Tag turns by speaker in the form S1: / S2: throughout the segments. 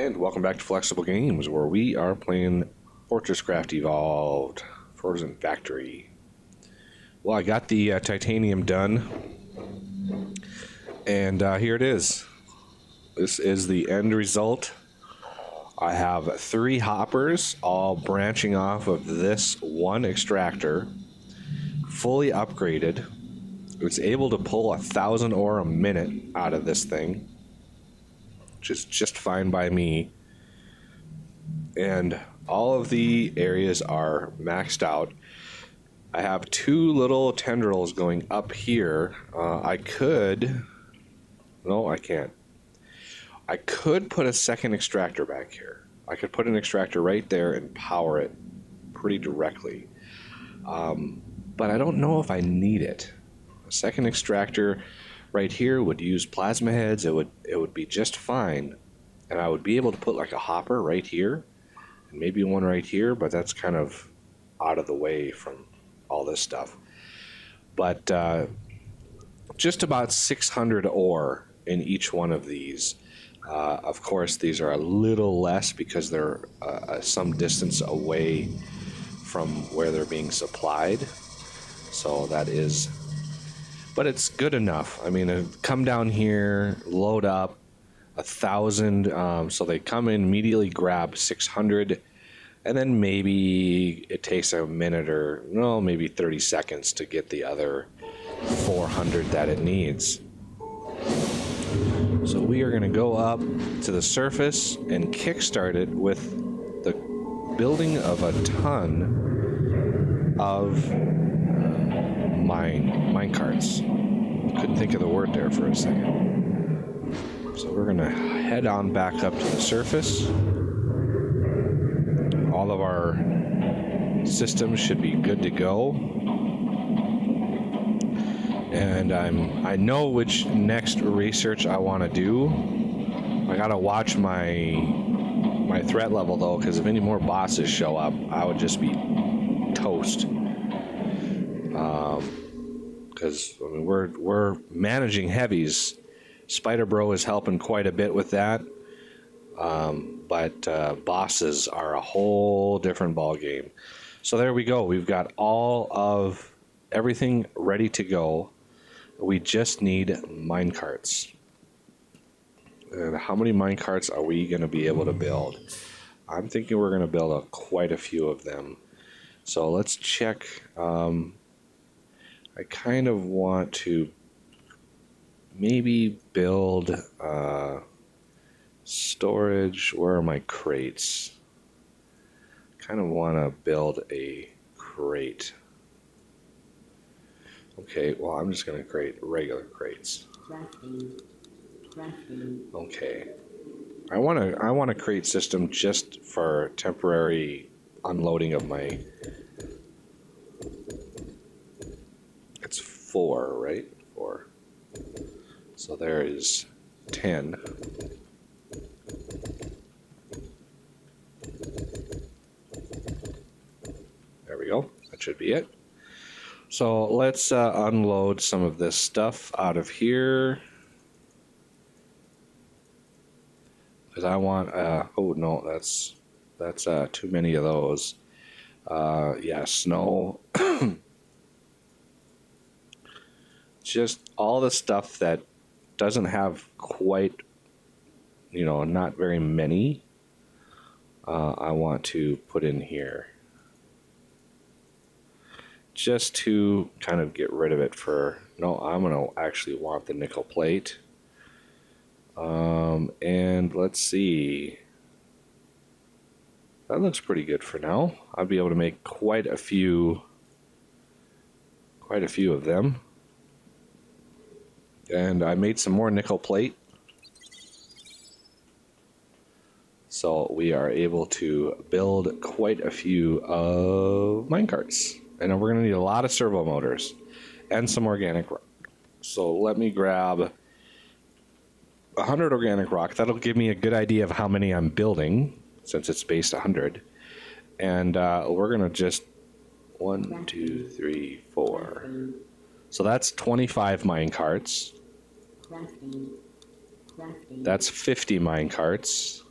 S1: And welcome back to Flexible Games, where we are playing FortressCraft Evolved, Frozen Factory. Well, I got the titanium done, and here it is. This is the end result. I have 3 hoppers, all branching off of this one extractor, fully upgraded. It's able to pull 1,000 ore a minute out of this thing, which is just fine by me. And all of the areas are maxed out. I have 2 little tendrils going up here. No, I can't. I could put a second extractor back here. I could put an extractor right there and power it pretty directly. But I don't know if I need it. A second extractor right here would use plasma heads. It would be just fine. And I would be able to put like a hopper right here. And maybe one right here, but that's kind of out of the way from all this stuff. But just about 600 ore in each one of these. Of course, these are a little less because they're some distance away from where they're being supplied. So that is, but it's good enough. I mean, come down here, load up 1,000. So they come in, immediately grab 600, and then maybe it takes a minute or maybe 30 seconds to get the other 400 that it needs. So we are going to go up to the surface and kickstart it with the building of a ton of minecarts. Couldn't think of the word there for a second. So we're going to head on back up to the surface. All of our systems should be good to go. And I know which next research I want to do. I gotta watch my threat level though, because if any more bosses show up, I would just be toast. Because I mean, we're managing heavies. Spider Bro is helping quite a bit with that. But bosses are a whole different ball game. So there we go. We've got all of everything ready to go. We just need minecarts. And how many minecarts are we going to be able to build? I'm thinking we're going to build quite a few of them. So let's check. I kind of want to maybe build storage. Where are my crates? Kind of want to build a crate. Okay, well, I'm just going to create regular crates. Okay. I want a crate system just for temporary unloading of my... It's 4, right? 4. So there is 10. There we go. That should be it. So let's unload some of this stuff out of here. Because I want, oh no, that's too many of those. Yeah, snow. Just all the stuff that doesn't have quite, not very many, I want to put in here. Just to kind of get rid of it for... No, I'm going to actually want the nickel plate. And let's see. That looks pretty good for now. I'll be able to make quite a few of them. And I made some more nickel plate. So we are able to build quite a few of minecarts. And we're going to need a lot of servo motors and some organic rock. So let me grab 100 organic rock. That'll give me a good idea of how many I'm building, since it's based 100. And we're going to just 1, 2, 3, 4. So that's 25 minecarts. That's 50 minecarts.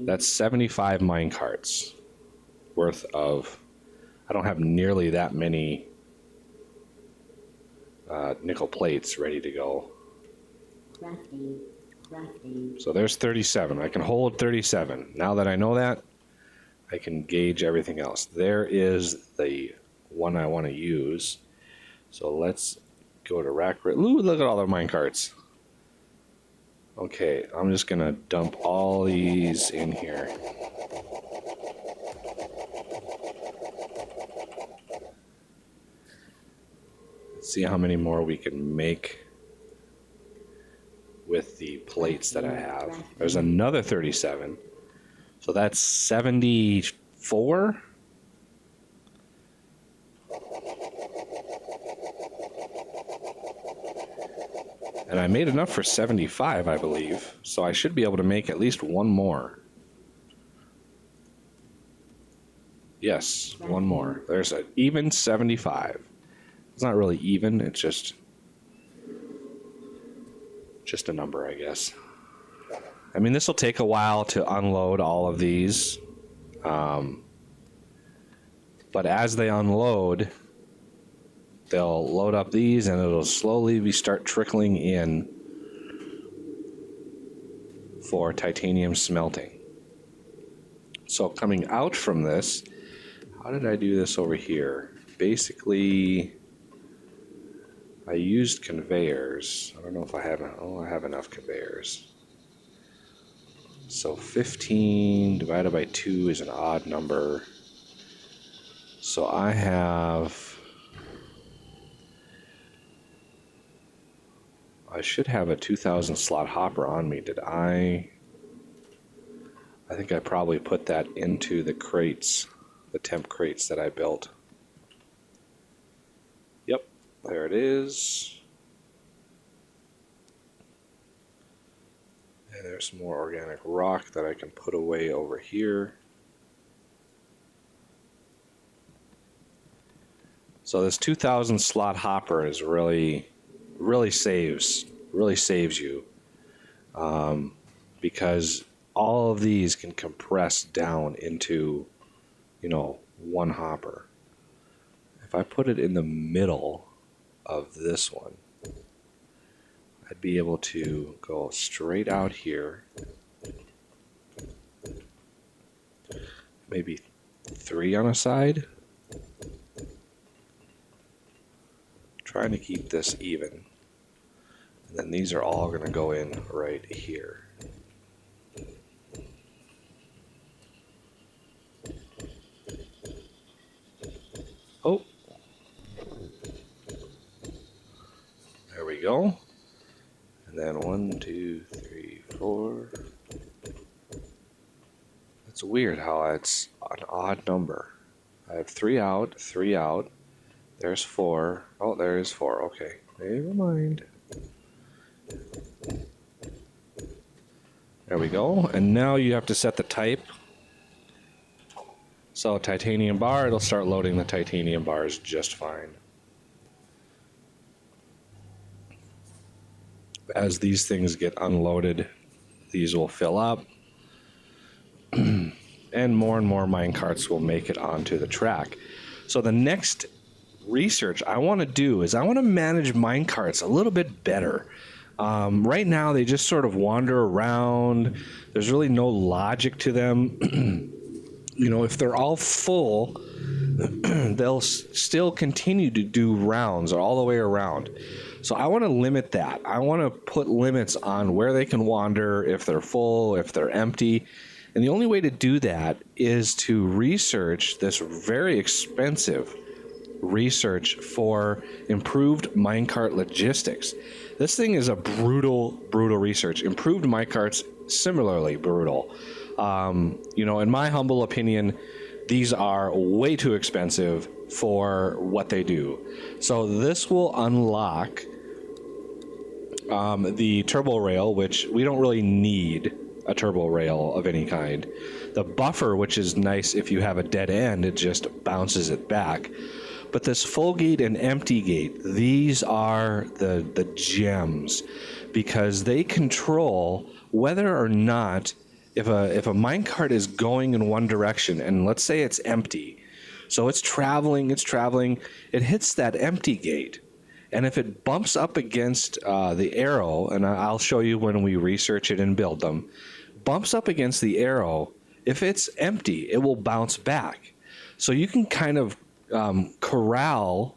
S1: That's 75 minecarts worth of... I don't have nearly that many nickel plates ready to go. So there's 37. I can hold 37. Now that I know that, I can gauge everything else. There is the one I want to use. So let's go to rack. Ooh, look at all the minecarts. Okay, I'm just gonna dump all these in here. Let's see how many more we can make with the plates that I have. There's another 37. So that's 74. And I made enough for 75, I believe. So I should be able to make at least one more. Yes, one more. There's an even 75. It's not really even, it's just a number, I guess. I mean, this will take a while to unload all of these. But as they unload, they'll load up these and it'll slowly start trickling in for titanium smelting. So coming out from this, how did I do this over here? Basically, I used conveyors. I don't know if I have, I have enough conveyors. So 15 divided by 2 is an odd number. So I should have a 2,000 slot hopper on me. Did I think I probably put that into the crates, the temp crates that I built. Yep, there it is. And there's some more organic rock that I can put away over here. So this 2,000 slot hopper is really saves you, because all of these can compress down into, one hopper. If I put it in the middle of this one, I'd be able to go straight out here, maybe 3 on a side, trying to keep this even. And then these are all going to go in right here. Oh, there we go. And then 1, 2, 3, 4. It's weird how it's an odd number. I have 3 out, 3 out. There's 4. Oh, there is 4. Okay, never mind. There we go. And now you have to set the type. So titanium bar, it'll start loading the titanium bars just fine. As these things get unloaded, these will fill up. And more minecarts will make it onto the track. So the next research I want to do is I want to manage minecarts a little bit better. Right now they just sort of wander around. There's really no logic to them. If they're all full, they'll still continue to do rounds all the way around. So I want to limit that. I want to put limits on where they can wander, if they're full, if they're empty. And the only way to do that is to research this very expensive research for improved minecart logistics. This thing is a brutal research. Improved minecarts, similarly brutal. In my humble opinion, these are way too expensive for what they do. So this will unlock the turbo rail, which we don't really need a turbo rail of any kind. The buffer, which is nice if you have a dead end, it just bounces it back. But this full gate and empty gate, these are the gems, because they control whether or not, if a minecart is going in one direction, and let's say it's empty, so it's traveling, it hits that empty gate, and if it bumps up against the arrow, and I'll show you when we research it and build them, bumps up against the arrow, if it's empty, it will bounce back. So you can kind of corral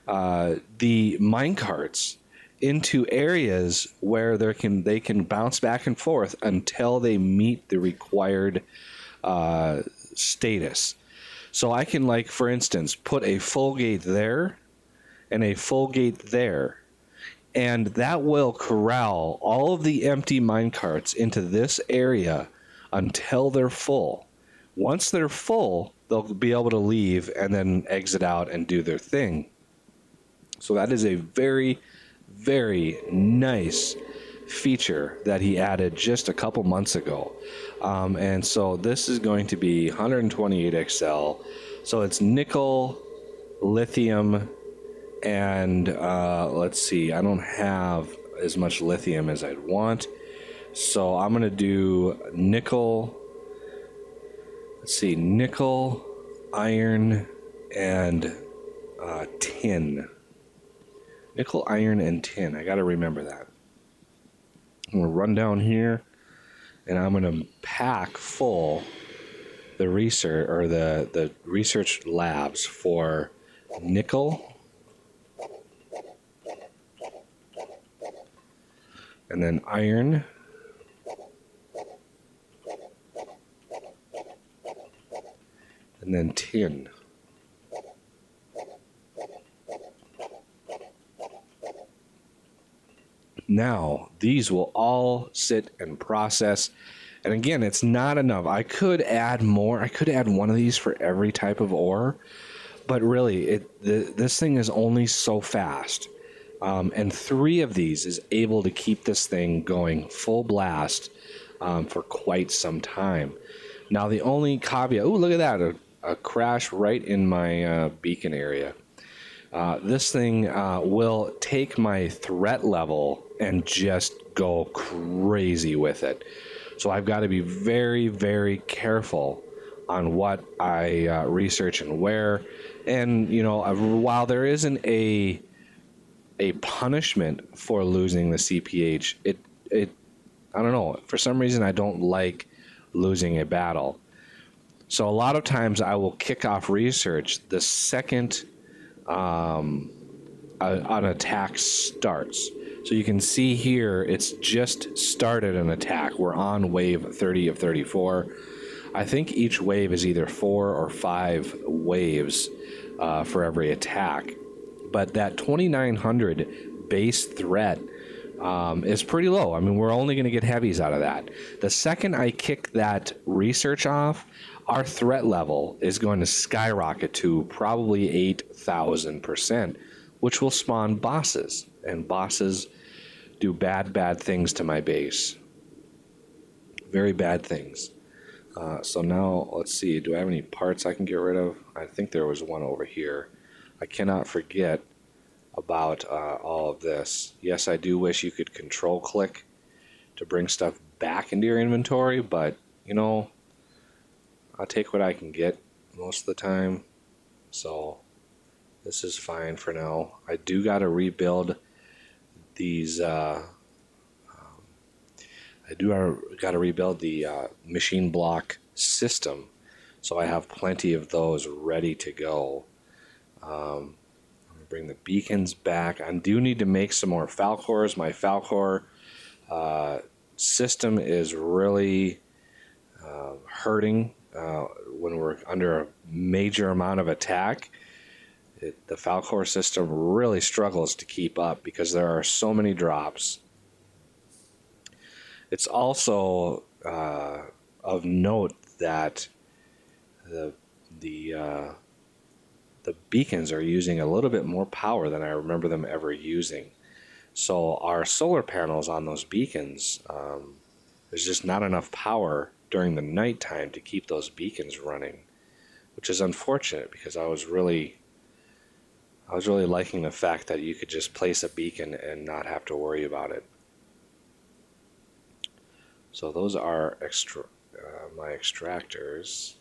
S1: the minecarts into areas where they can bounce back and forth until they meet the required status. So I can, like, for instance, put a full gate there and a full gate there, and that will corral all of the empty minecarts into this area until they're full. Once they're full, they'll be able to leave and then exit out and do their thing. So that is a very, very nice feature that he added just a couple months ago. And so this is going to be 128 XL. So it's nickel, lithium, and let's see, I don't have as much lithium as I'd want. So I'm going to do nickel, let's see, nickel, iron, and tin. Nickel, iron, and tin. I got to remember that. I'm going to run down here, and I'm going to pack full the research, or the research labs for nickel, and then iron, and then tin. Now, these will all sit and process. And again, it's not enough. I could add more. I could add one of these for every type of ore. But really, this thing is only so fast. And 3 of these is able to keep this thing going full blast for quite some time. Now, the only caveat... Oh, look at that. A crash right in my beacon area. This thing will take my threat level and just go crazy with it. So I've got to be very, very careful on what I research and where. And, you know, while there isn't a punishment for losing the CPH, it I don't know. For some reason, I don't like losing a battle. So a lot of times I will kick off research the second an attack starts. So you can see here, it's just started an attack. We're on wave 30 of 34. I think each wave is either 4 or 5 waves for every attack. But that 2,900 base threat is pretty low. I mean, we're only going to get heavies out of that. The second I kick that research off, our threat level is going to skyrocket to probably 8,000%, which will spawn bosses. And bosses do bad things to my base. Very bad things. So now, let's see. Do I have any parts I can get rid of? I think there was one over here. I cannot forget about all of this. Yes, I do wish you could control click to bring stuff back into your inventory, but, you know, I'll take what I can get most of the time. So this is fine for now. I do got to rebuild these. I do got to rebuild the machine block system, so I have plenty of those ready to go. I'm gonna bring the beacons back. I do need to make some more Falcors. My Falcor system is really hurting when we're under a major amount of attack. The Falcor system really struggles to keep up because there are so many drops. It's also of note that the beacons are using a little bit more power than I remember them ever using. So our solar panels on those beacons, there's just not enough power during the nighttime to keep those beacons running, which is unfortunate because I was really liking the fact that you could just place a beacon and not have to worry about it. So those are my extractors.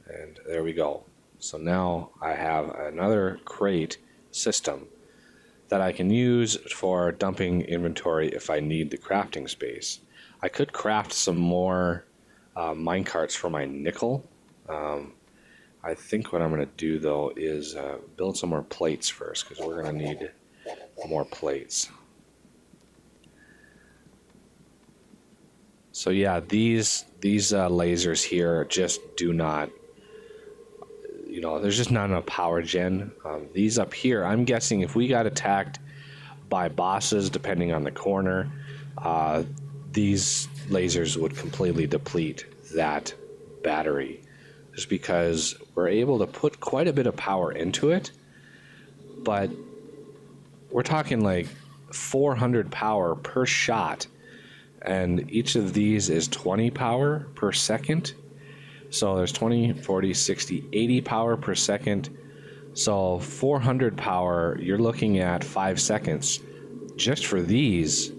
S1: And there we go. So now I have another crate system that I can use for dumping inventory if I need the crafting space. I could craft some more minecarts for my nickel. I think what I'm going to do though is build some more plates first, because we're going to need more plates. So yeah, these lasers here just do not, there's just not enough power gen. These up here, I'm guessing if we got attacked by bosses, depending on the corner, these lasers would completely deplete that battery, just because we're able to put quite a bit of power into it, but we're talking like 400 power per shot, and each of these is 20 power per second. So there's 20, 40, 60, 80 power per second. So 400 power, you're looking at 5 seconds just for these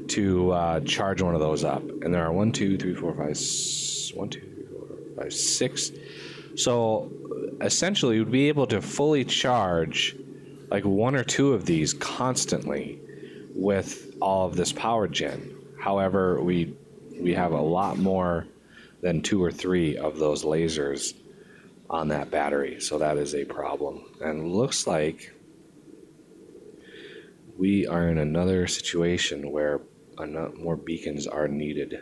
S1: to charge one of those up. And there are 1, 2, 3, 4, 5, 6. So essentially you'd be able to fully charge like 1 or 2 of these constantly with all of this power gen. However, we have a lot more than 2 or 3 of those lasers on that battery, so that is a problem. And looks like we are in another situation where more beacons are needed.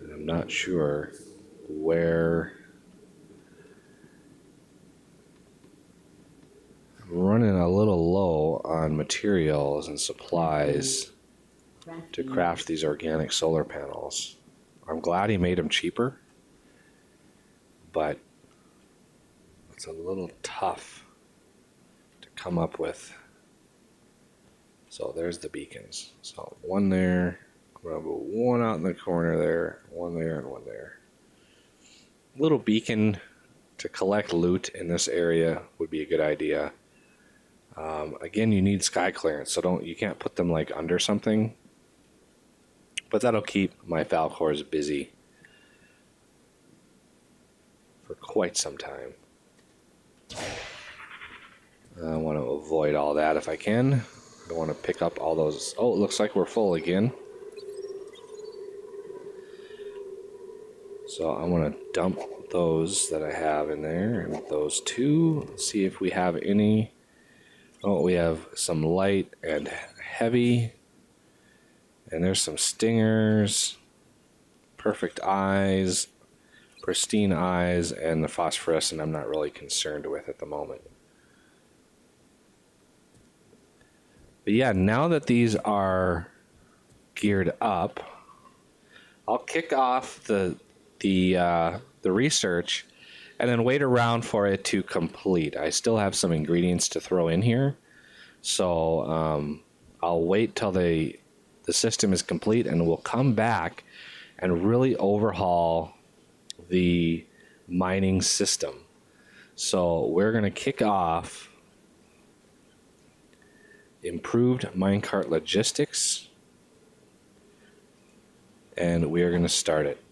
S1: And I'm not sure where. I'm running a little low on materials and supplies to craft these organic solar panels. I'm glad he made them cheaper, but it's a little tough to come up with. So there's the beacons. So 1 there. I'm going to put 1 out in the corner there, 1 there, and 1 there. Little beacon to collect loot in this area would be a good idea. Again, you need sky clearance, so you can't put them like under something. But that'll keep my Falcors busy for quite some time. I want to avoid all that if I can. I don't want to pick up all those. Oh, it looks like we're full again. So I want to dump those that I have in there, and those 2. See if we have any. Oh, we have some light and heavy. And there's some stingers, perfect eyes, pristine eyes, and the phosphorescent I'm not really concerned with at the moment. But yeah, now that these are geared up, I'll kick off the research and then wait around for it to complete. I still have some ingredients to throw in here, so I'll wait till the system is complete, and we'll come back and really overhaul the mining system. So we're going to kick off improved minecart logistics, and we are going to start it.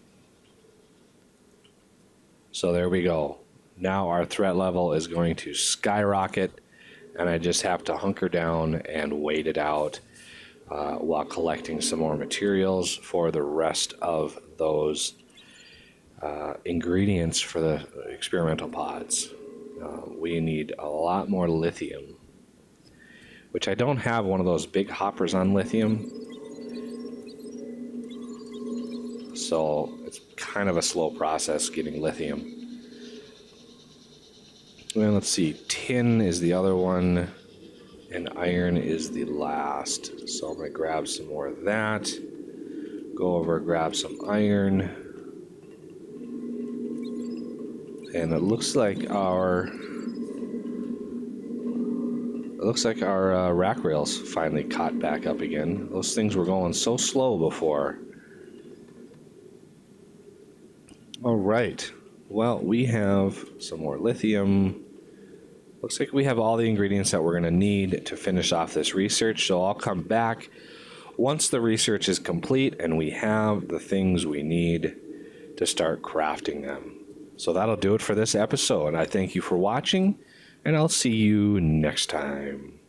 S1: So there we go. Now our threat level is going to skyrocket, and I just have to hunker down and wait it out while collecting some more materials for the rest of those ingredients for the experimental pods. We need a lot more lithium, which I don't have one of those big hoppers on lithium, so it's kind of a slow process getting lithium. Well, let's see, tin is the other one, and iron is the last. So I'm going to grab some more of that, go over, grab some iron, and it looks like our rack rails finally caught back up again. Those things were going so slow before. All right, well, we have some more lithium. Looks like we have all the ingredients that we're going to need to finish off this research, so I'll come back once the research is complete and we have the things we need to start crafting them. So that'll do it for this episode. I thank you for watching, and I'll see you next time.